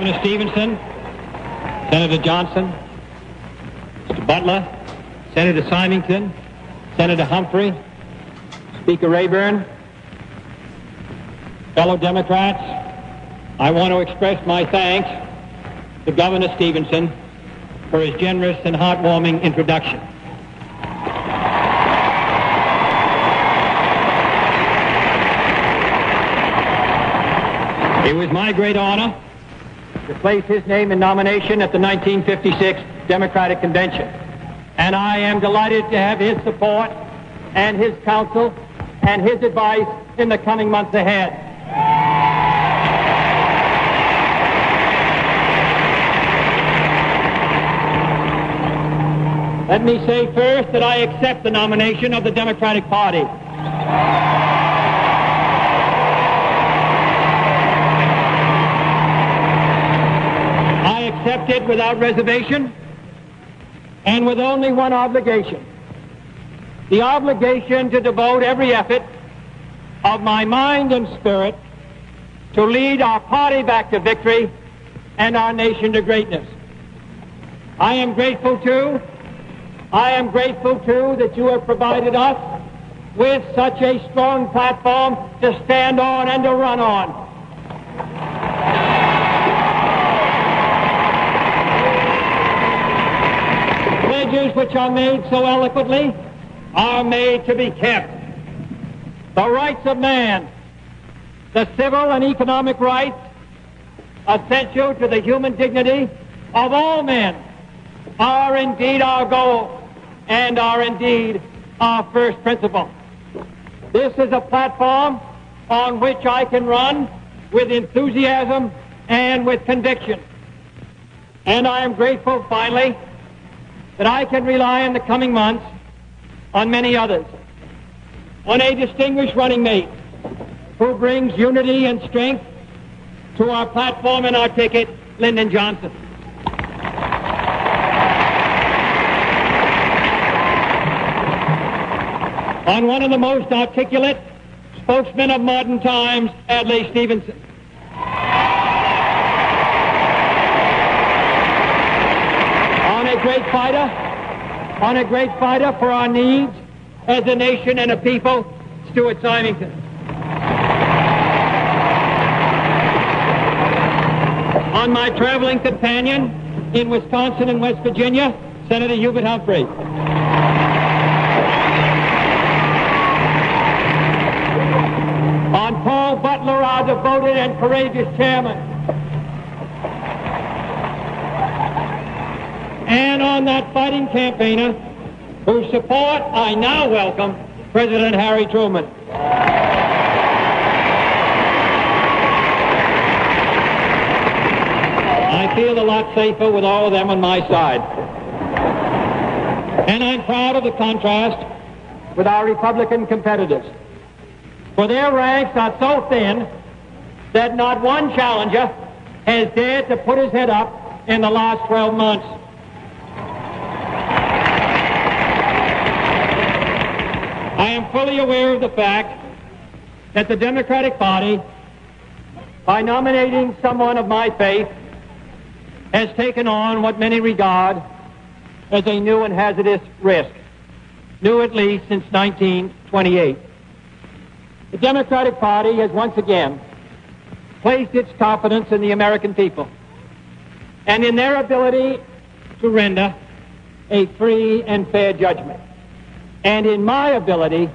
Governor Stevenson, Senator Johnson, Mr. Butler, Senator Symington, Senator Humphrey, Speaker Rayburn, fellow Democrats, I want to express my thanks to Governor Stevenson for his generous and heartwarming introduction. It was my great honor to place his name in nomination at the 1956 Democratic Convention, and I am delighted to have his support and his counsel and his advice in the coming months ahead. Let me say first that I accept the nomination of the Democratic Party. I accept it without reservation and with only one obligation: the obligation to devote every effort of my mind and spirit to lead our party back to victory and our nation to greatness. I am grateful, too, that you have provided us with such a strong platform to stand on and to run on. Pledges which are made so eloquently are made to be kept. The rights of man, the civil and economic rights essential to the human dignity of all men, are indeed our goal and are indeed our first principle. This is a platform on which I can run with enthusiasm and with conviction. And I am grateful, finally, that I can rely in the coming months on many others, on a distinguished running mate who brings unity and strength to our platform and our ticket, Lyndon Johnson. On one of the most articulate spokesmen of modern times, Adlai Stevenson. On a great fighter for our needs as a nation and a people, Stuart Symington. On my traveling companion in Wisconsin and West Virginia, Senator Hubert Humphrey. On Paul Butler, our devoted and courageous chairman. And on that fighting campaigner whose support I now welcome, President Harry Truman. I feel a lot safer with all of them on my side. And I'm proud of the contrast with our Republican competitors. For their ranks are so thin that not one challenger has dared to put his head up in the last 12 months. I am fully aware of the fact that the Democratic Party, by nominating someone of my faith, has taken on what many regard as a new and hazardous risk, new at least since 1928. The Democratic Party has once again placed its confidence in the American people and in their ability to render a free and fair judgment, and in my ability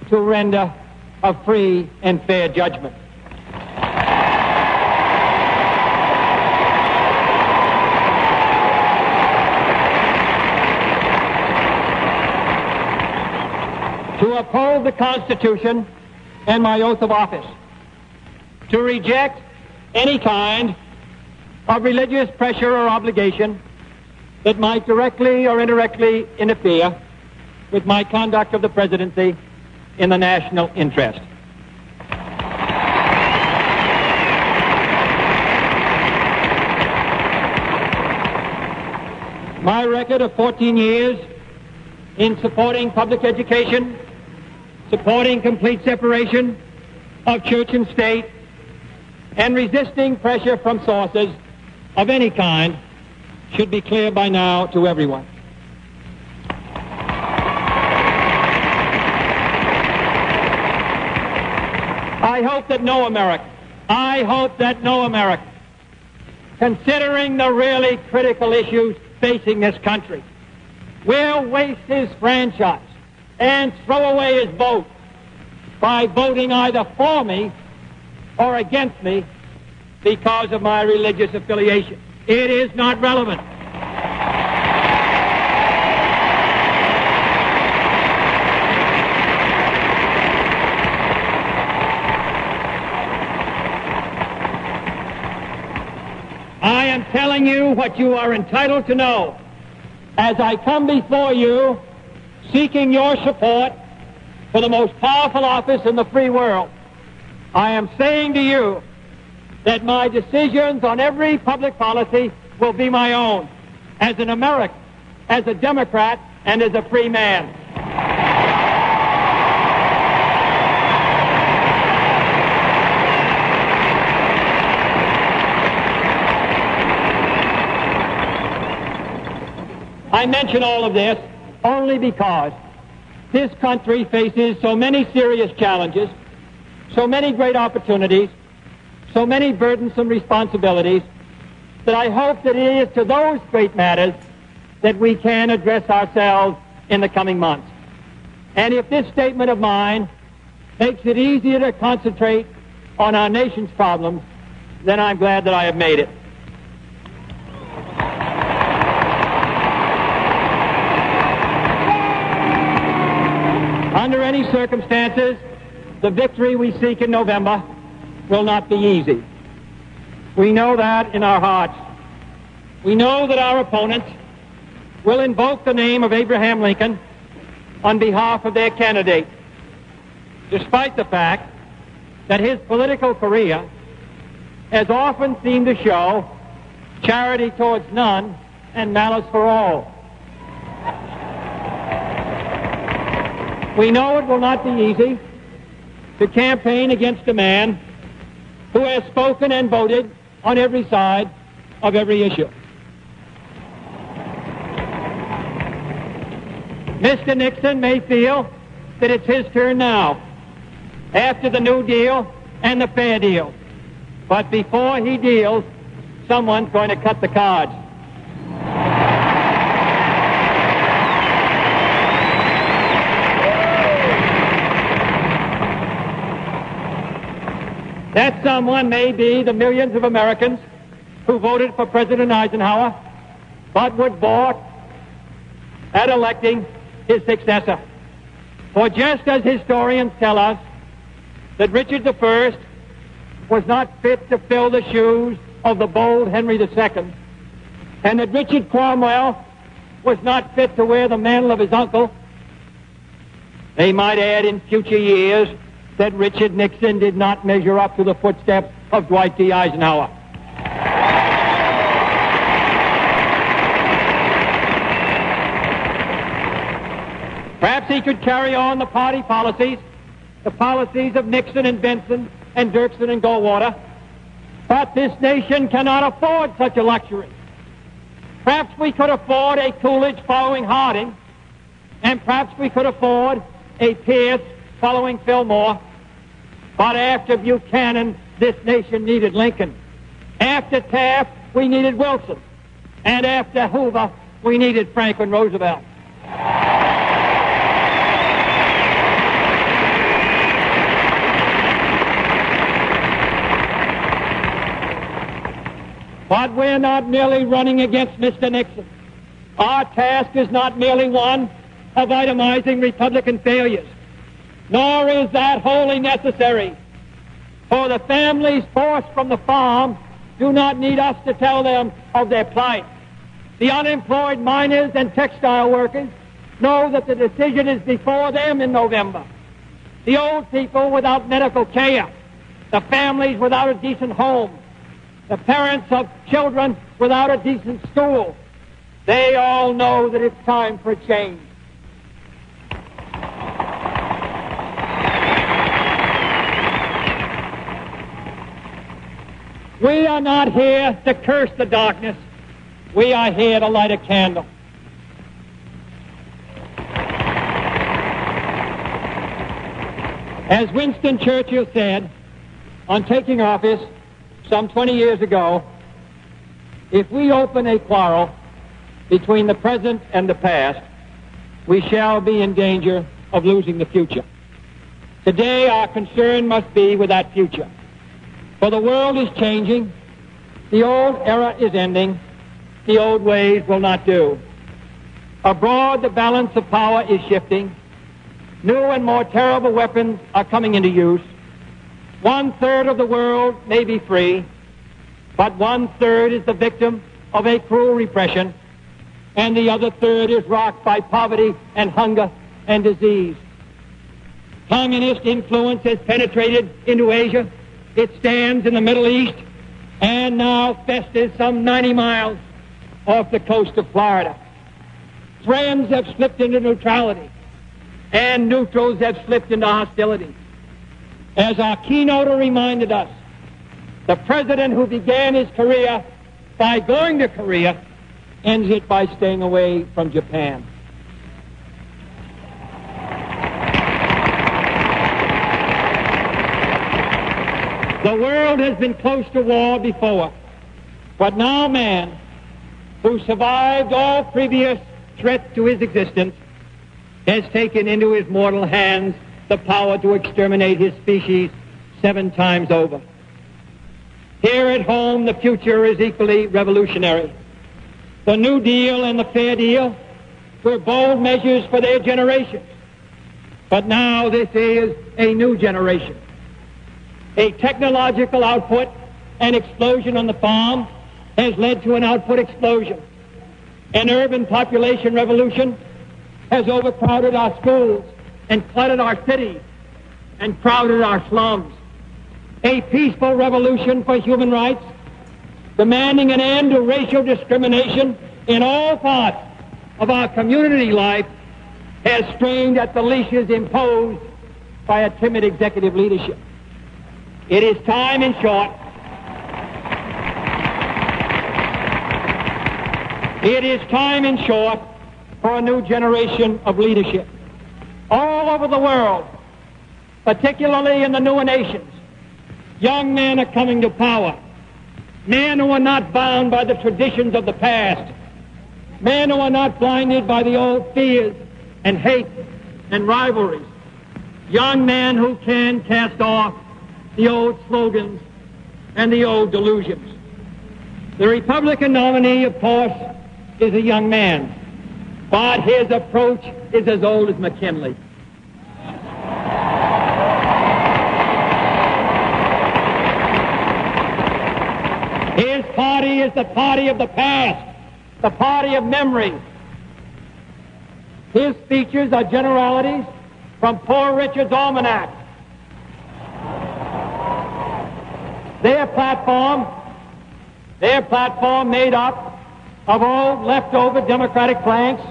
to render a free and fair judgment. To uphold the Constitution and my oath of office, to reject any kind of religious pressure or obligation that might directly or indirectly interfere with my conduct of the presidency in the national interest. My record of 14 years in supporting public education, supporting complete separation of church and state, and resisting pressure from sources of any kind should be clear by now to everyone. I hope that no American, considering the really critical issues facing this country, will waste his franchise and throw away his vote by voting either for me or against me because of my religious affiliation. It is not relevant. I am telling you what you are entitled to know as I come before you seeking your support for the most powerful office in the free world. I am saying to you that my decisions on every public policy will be my own as an American, as a Democrat, and as a free man. I mention all of this only because this country faces so many serious challenges, so many great opportunities, so many burdensome responsibilities, that I hope that it is to those great matters that we can address ourselves in the coming months. And if this statement of mine makes it easier to concentrate on our nation's problems, then I'm glad that I have made it. Under any circumstances, the victory we seek in November will not be easy. We know that in our hearts. We know that our opponents will invoke the name of Abraham Lincoln on behalf of their candidate, despite the fact that his political career has often seemed to show charity towards none and malice for all. We know it will not be easy to campaign against a man who has spoken and voted on every side of every issue. Mr. Nixon may feel that it's his turn now, after the New Deal and the Fair Deal. But before he deals, someone's going to cut the cards. That someone may be the millions of Americans who voted for President Eisenhower, but would balk at electing his successor. For just as historians tell us that Richard I was not fit to fill the shoes of the bold Henry II, and that Richard Cromwell was not fit to wear the mantle of his uncle, they might add in future years that Richard Nixon did not measure up to the footsteps of Dwight D. Eisenhower. Perhaps he could carry on the party policies, the policies of Nixon and Benson and Dirksen and Goldwater, but this nation cannot afford such a luxury. Perhaps we could afford a Coolidge following Harding, and perhaps we could afford a Pierce following Fillmore. But after Buchanan, this nation needed Lincoln. After Taft, we needed Wilson. And after Hoover, we needed Franklin Roosevelt. But we're not merely running against Mr. Nixon. Our task is not merely one of itemizing Republican failures, nor is that wholly necessary. For the families forced from the farm do not need us to tell them of their plight. The unemployed miners and textile workers know that the decision is before them in November. The old people without medical care, the families without a decent home, the parents of children without a decent school, they all know that it's time for a change. We are not here to curse the darkness. We are here to light a candle. As Winston Churchill said on taking office some 20 years ago, if we open a quarrel between the present and the past, we shall be in danger of losing the future. Today, our concern must be with that future. For the world is changing, the old era is ending, the old ways will not do. Abroad, the balance of power is shifting. New and more terrible weapons are coming into use. 1/3 of the world may be free, but 1/3 is the victim of a cruel repression, and the other third is rocked by poverty and hunger and disease. Communist influence has penetrated into Asia. It stands in the Middle East and now festers some 90 miles off the coast of Florida. Friends have slipped into neutrality, and neutrals have slipped into hostility. As our keynoter reminded us, the president who began his career by going to Korea ends it by staying away from Japan. The world has been close to war before, but now man, who survived all previous threats to his existence, has taken into his mortal hands the power to exterminate his species 7 times over. Here at home, the future is equally revolutionary. The New Deal and the Fair Deal were bold measures for their generation, but now this is a new generation. A technological output and explosion on the farm has led to an output explosion. An urban population revolution has overcrowded our schools and cluttered our cities and crowded our slums. A peaceful revolution for human rights, demanding an end to racial discrimination in all parts of our community life, has strained at the leashes imposed by a timid executive leadership. It is time, in short, for a new generation of leadership. All over the world, particularly in the newer nations, young men are coming to power. Men who are not bound by the traditions of the past. Men who are not blinded by the old fears and hate and rivalries. Young men who can cast off the old slogans and the old delusions. The Republican nominee, of course, is a young man, but his approach is as old as McKinley. His party is the party of the past, the party of memory. His speeches are generalities from Poor Richard's Almanac. Their platform made up of old leftover Democratic planks,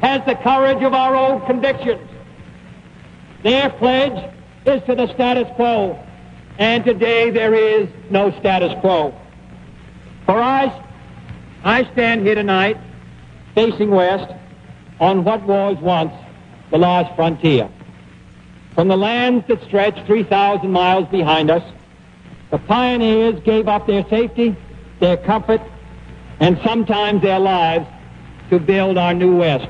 has the courage of our old convictions. Their pledge is to the status quo, and today there is no status quo. For I stand here tonight, facing west, on what was once the last frontier. From the lands that stretch 3,000 miles behind us, the pioneers gave up their safety, their comfort, and sometimes their lives to build our new West.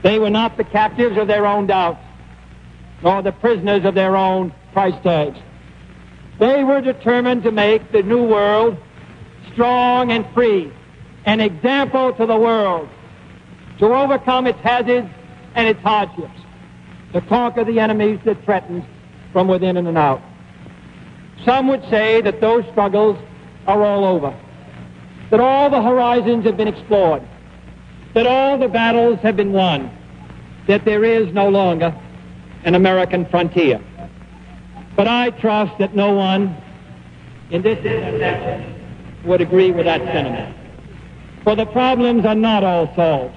They were not the captives of their own doubts, nor the prisoners of their own price tags. They were determined to make the new world strong and free, an example to the world, to overcome its hazards and its hardships, to conquer the enemies that threatened from within and out. Some would say that those struggles are all over, that all the horizons have been explored, that all the battles have been won, that there is no longer an American frontier. But I trust that no one in this intersection would agree with that sentiment. For the problems are not all solved,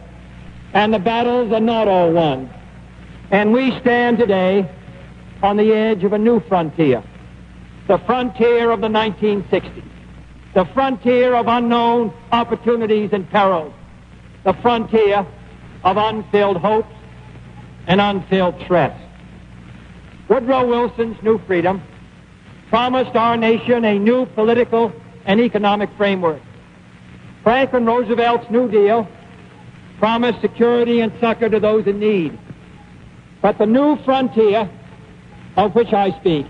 and the battles are not all won. And we stand today on the edge of a new frontier, the frontier of the 1960s. the frontier of unknown opportunities and perils, the frontier of unfilled hopes and unfilled threats. Woodrow Wilson's New Freedom promised our nation a new political and economic framework. Franklin Roosevelt's New Deal promised security and succor to those in need. But the new frontier of which I speak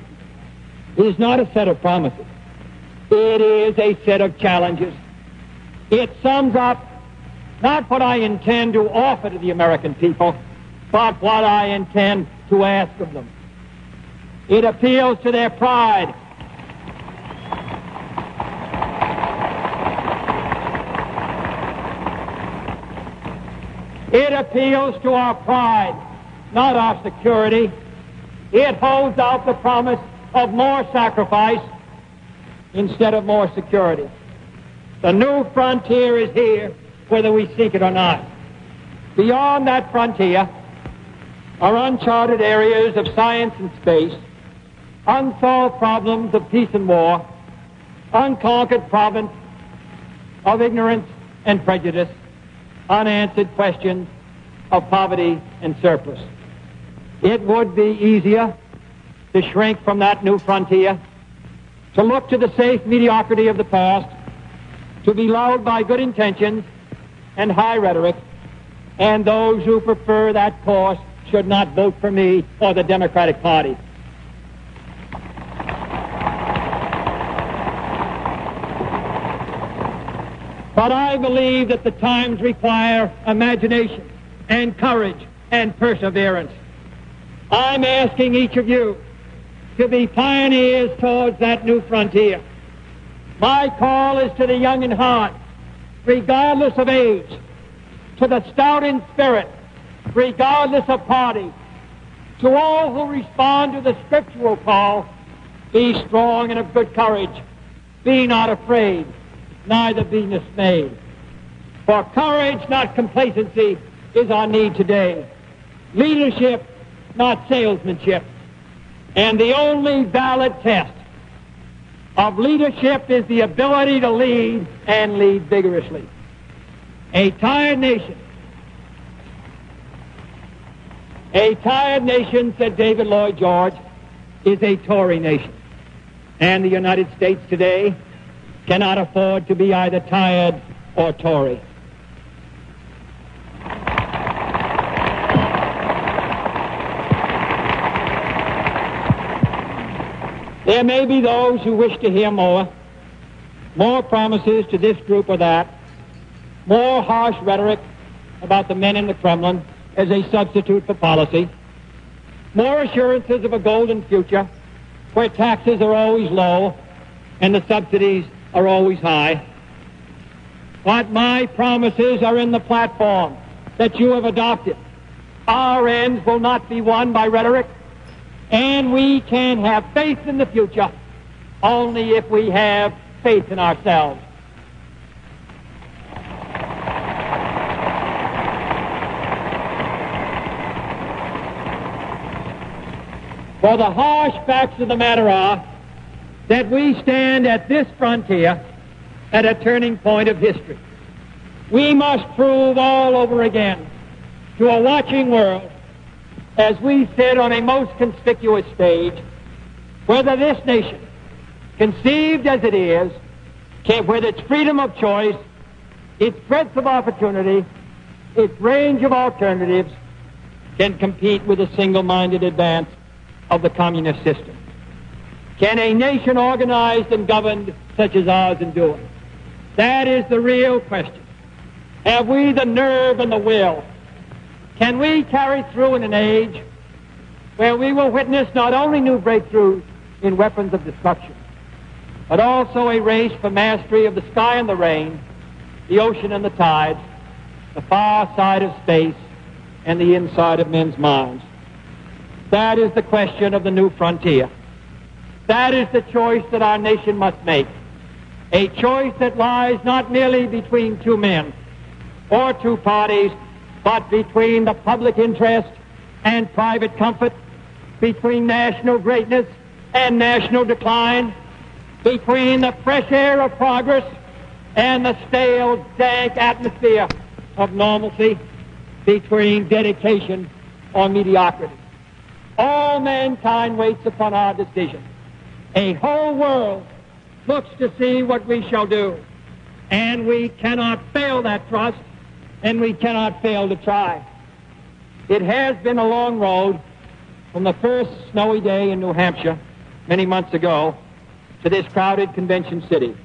is not a set of promises. It is a set of challenges. It sums up not what I intend to offer to the American people, but what I intend to ask of them. It appeals to their pride. It appeals to our pride, not our security. It holds out the promise of more sacrifice instead of more security. The new frontier is here, whether we seek it or not. Beyond that frontier are uncharted areas of science and space, unsolved problems of peace and war, unconquered province of ignorance and prejudice, unanswered questions of poverty and surplus. It would be easier to shrink from that new frontier, to look to the safe mediocrity of the past, to be lulled by good intentions and high rhetoric, and those who prefer that course should not vote for me or the Democratic Party. But I believe that the times require imagination and courage and perseverance. I'm asking each of you to be pioneers towards that new frontier. My call is to the young in heart, regardless of age, to the stout in spirit, regardless of party, to all who respond to the scriptural call, be strong and of good courage, be not afraid, neither be dismayed. For courage, not complacency, is our need today. Leadership, not salesmanship. And the only valid test of leadership is the ability to lead and lead vigorously. A tired nation, said David Lloyd George, is a Tory nation. And the United States today cannot afford to be either tired or Tory. There may be those who wish to hear more promises to this group or that, more harsh rhetoric about the men in the Kremlin as a substitute for policy, more assurances of a golden future where taxes are always low and the subsidies are always high. But my promises are in the platform that you have adopted. Our ends will not be won by rhetoric, and we can have faith in the future only if we have faith in ourselves. For the harsh facts of the matter are that we stand at this frontier at a turning point of history. We must prove all over again to a watching world, as we sit on a most conspicuous stage, whether this nation, conceived as it is, with its freedom of choice, its breadth of opportunity, its range of alternatives, can compete with the single-minded advance of the communist system. Can a nation organized and governed such as ours endure? That is the real question. Have we the nerve and the will? Can we carry through in an age where we will witness not only new breakthroughs in weapons of destruction, but also a race for mastery of the sky and the rain, the ocean and the tides, the far side of space, and the inside of men's minds? That is the question of the new frontier. That is the choice that our nation must make. A choice that lies not merely between two men or two parties, but between the public interest and private comfort, between national greatness and national decline, between the fresh air of progress and the stale, dank atmosphere of normalcy, between dedication or mediocrity. All mankind waits upon our decision. A whole world looks to see what we shall do, and we cannot fail that trust, and we cannot fail to try. It has been a long road from the first snowy day in New Hampshire many months ago to this crowded convention city.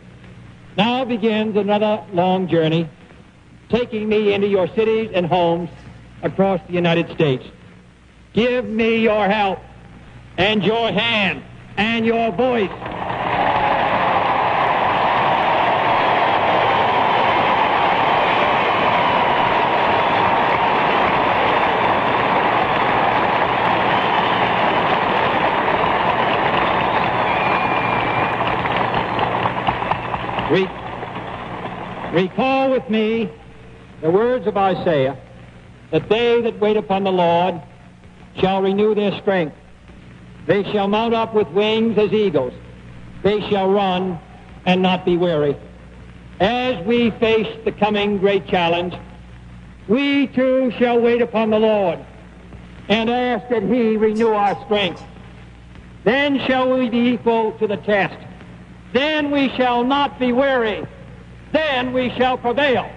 Now begins another long journey, taking me into your cities and homes across the United States. Give me your help and your hand and your voice. Recall with me the words of Isaiah, that they that wait upon the Lord shall renew their strength. They shall mount up with wings as eagles. They shall run and not be weary. As we face the coming great challenge, we too shall wait upon the Lord and ask that He renew our strength. Then shall we be equal to the test. Then we shall not be weary. Then we shall prevail.